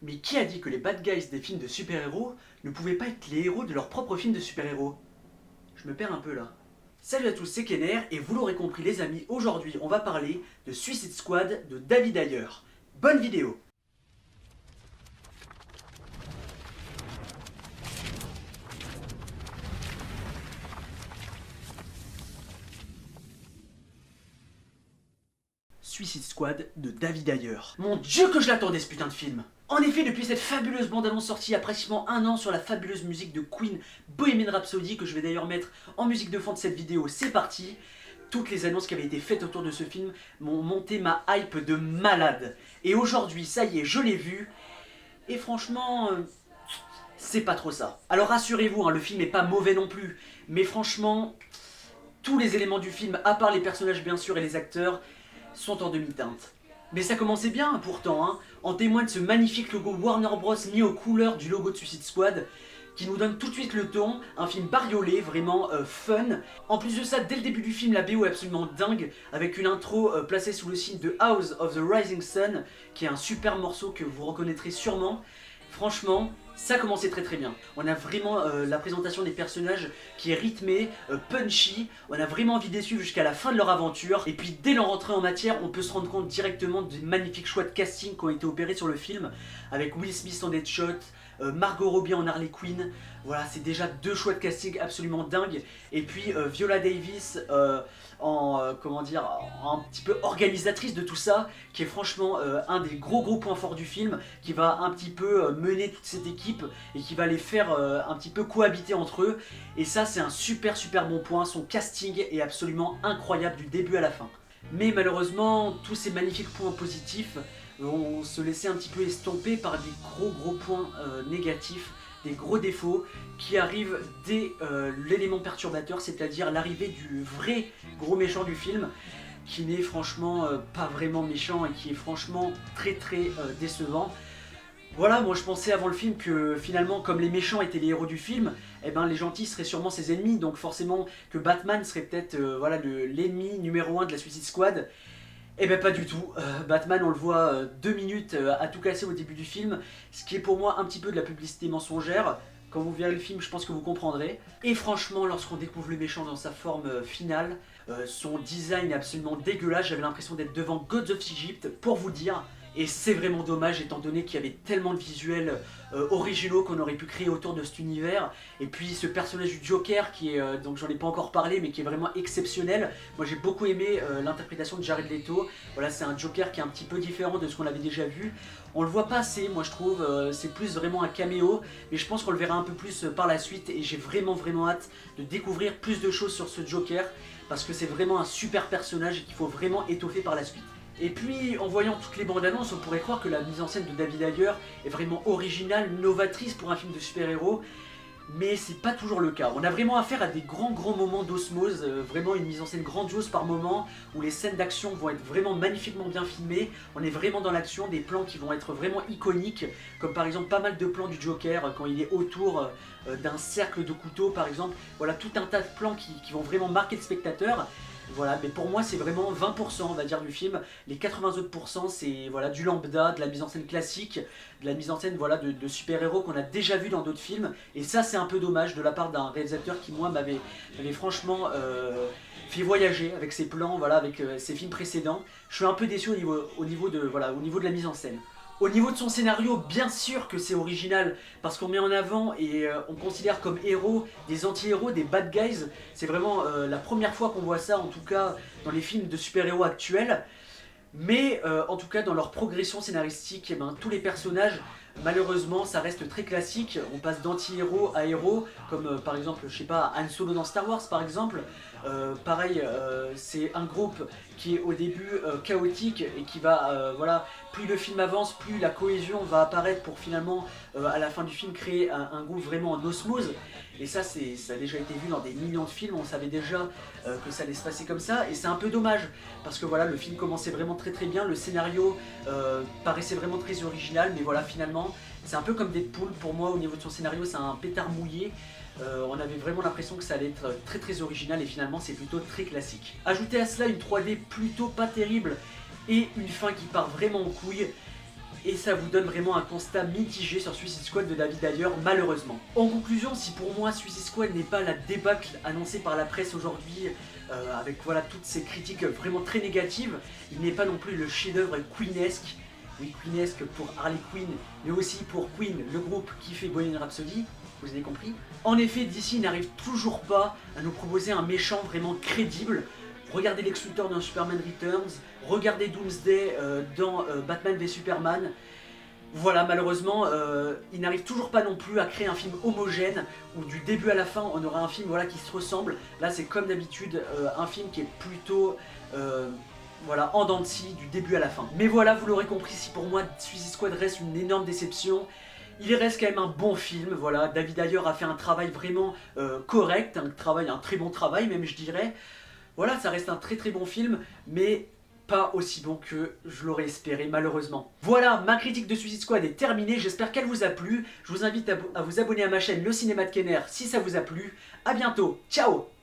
Mais qui a dit que les bad guys des films de super-héros ne pouvaient pas être les héros de leur propre film de super-héros? Je me perds un peu là. Salut à tous, c'est Kenner, et vous l'aurez compris les amis, aujourd'hui on va parler de Suicide Squad de David Ayer. Bonne vidéo! Suicide Squad de David Ayer. Mon dieu que je l'attendais ce putain de film! En effet, depuis cette fabuleuse bande-annonce sortie il y a pratiquement un an sur la fabuleuse musique de Queen, Bohemian Rhapsody, que je vais d'ailleurs mettre en musique de fond de cette vidéo, c'est parti. Toutes les annonces qui avaient été faites autour de ce film m'ont monté ma hype de malade. Et aujourd'hui, ça y est, je l'ai vu, et franchement, c'est pas trop ça. Alors rassurez-vous, hein, le film est pas mauvais non plus, mais franchement, tous les éléments du film, à part les personnages bien sûr et les acteurs, sont en demi-teinte. Mais ça commençait bien pourtant, hein. En témoigne ce magnifique logo Warner Bros mis aux couleurs du logo de Suicide Squad, qui nous donne tout de suite le ton, un film bariolé, vraiment fun. En plus de ça, dès le début du film, la BO est absolument dingue, avec une intro placée sous le signe de House of the Rising Sun, qui est un super morceau que vous reconnaîtrez sûrement. Franchement, ça commençait très très bien. On a vraiment la présentation des personnages qui est rythmée, punchy, on a vraiment envie de les suivre jusqu'à la fin de leur aventure. Et puis dès leur entrée en matière, on peut se rendre compte directement des magnifiques choix de casting qui ont été opérés sur le film, avec Will Smith en Deadshot, Margot Robbie en Harley Quinn. Voilà, c'est déjà deux choix de casting absolument dingues. Et puis Viola Davis comment dire, un petit peu organisatrice de tout ça, qui est franchement un des gros points forts du film, qui va un petit peu mener toute cette équipe et qui va les faire un petit peu cohabiter entre eux. Et ça, c'est un super bon point. Son casting est absolument incroyable du début à la fin. Mais malheureusement, tous ces magnifiques points positifs vont se laisser un petit peu estomper par des gros points négatifs, des gros défauts qui arrivent dès l'élément perturbateur, c'est-à-dire l'arrivée du vrai gros méchant du film, qui n'est franchement pas vraiment méchant et qui est franchement très décevant. Voilà, moi je pensais avant le film que finalement, comme les méchants étaient les héros du film, eh ben les gentils seraient sûrement ses ennemis, donc forcément que Batman serait peut-être voilà, l'ennemi numéro 1 de la Suicide Squad. Eh ben pas du tout, Batman on le voit 2 minutes à tout casser au début du film, ce qui est pour moi un petit peu de la publicité mensongère. Quand vous verrez le film, je pense que vous comprendrez. Et franchement, lorsqu'on découvre le méchant dans sa forme finale, son design est absolument dégueulasse, j'avais l'impression d'être devant Gods of Egypt, pour vous dire. Et c'est vraiment dommage étant donné qu'il y avait tellement de visuels originaux qu'on aurait pu créer autour de cet univers. Et puis ce personnage du Joker qui est, donc j'en ai pas encore parlé, mais qui est vraiment exceptionnel. Moi j'ai beaucoup aimé l'interprétation de Jared Leto. Voilà, c'est un Joker qui est un petit peu différent de ce qu'on avait déjà vu. On le voit pas assez, moi je trouve, c'est plus vraiment un caméo, mais je pense qu'on le verra un peu plus par la suite et j'ai vraiment hâte de découvrir plus de choses sur ce Joker parce que c'est vraiment un super personnage et qu'il faut vraiment étoffer par la suite. Et puis, en voyant toutes les bandes annonces, on pourrait croire que la mise en scène de David Ayer est vraiment originale, novatrice pour un film de super-héros, mais c'est pas toujours le cas. On a vraiment affaire à des grands moments d'osmose, vraiment une mise en scène grandiose par moment, où les scènes d'action vont être vraiment magnifiquement bien filmées, on est vraiment dans l'action, des plans qui vont être vraiment iconiques, comme par exemple pas mal de plans du Joker, quand il est autour d'un cercle de couteaux par exemple, voilà tout un tas de plans qui vont vraiment marquer le spectateur. Voilà, mais pour moi c'est vraiment 20% on va dire du film, les 80 autres pourcents c'est voilà, du lambda, de la mise en scène classique, de la mise en scène voilà, de super-héros qu'on a déjà vu dans d'autres films, et ça c'est un peu dommage de la part d'un réalisateur qui moi m'avait franchement fait voyager avec ses plans, voilà, avec ses films précédents. Je suis un peu déçu au niveau de la mise en scène. Au niveau de son scénario, bien sûr que c'est original, parce qu'on met en avant et on considère comme héros des anti-héros, des bad guys. C'est vraiment la première fois qu'on voit ça, en tout cas dans les films de super-héros actuels. Mais en tout cas dans leur progression scénaristique, eh ben, tous les personnages, malheureusement, ça reste très classique. On passe d'anti-héros à héros, comme par exemple, je sais pas, Han Solo dans Star Wars par exemple. Pareil, c'est un groupe qui est au début chaotique et qui va, voilà, plus le film avance, plus la cohésion va apparaître pour finalement, à la fin du film, créer un groupe vraiment en osmose. Et ça a déjà été vu dans des millions de films, on savait déjà que ça allait se passer comme ça, et c'est un peu dommage, parce que voilà, le film commençait vraiment très bien, le scénario paraissait vraiment très original, mais voilà, finalement, c'est un peu comme Deadpool, pour moi, au niveau de son scénario, c'est un pétard mouillé. On avait vraiment l'impression que ça allait être très original et finalement c'est plutôt très classique. Ajoutez à cela une 3D plutôt pas terrible et une fin qui part vraiment en couille, et ça vous donne vraiment un constat mitigé sur Suicide Squad de David Ayer, malheureusement. En conclusion, si pour moi Suicide Squad n'est pas la débâcle annoncée par la presse aujourd'hui, avec voilà toutes ces critiques vraiment très négatives, il n'est pas non plus le chef-d'œuvre queenesque. Oui, queenesque pour Harley Quinn, mais aussi pour Queen, le groupe qui fait Bohemian Rhapsody, vous avez compris. En effet, DC n'arrive toujours pas à nous proposer un méchant vraiment crédible. Regardez Lex Luthor dans Superman Returns, regardez Doomsday dans Batman v Superman. Voilà, malheureusement, il n'arrive toujours pas non plus à créer un film homogène, où du début à la fin, on aura un film voilà, qui se ressemble. Là, c'est comme d'habitude un film qui est plutôt... voilà, en dents de scie, du début à la fin. Mais voilà, vous l'aurez compris, si pour moi Suicide Squad reste une énorme déception, il reste quand même un bon film, voilà. David Ayer a fait un travail vraiment correct, un très bon travail même je dirais. Voilà, ça reste un très très bon film, mais pas aussi bon que je l'aurais espéré malheureusement. Voilà, ma critique de Suicide Squad est terminée, j'espère qu'elle vous a plu. Je vous invite à vous abonner à ma chaîne Le Cinéma de Kenner si ça vous a plu. A bientôt, ciao!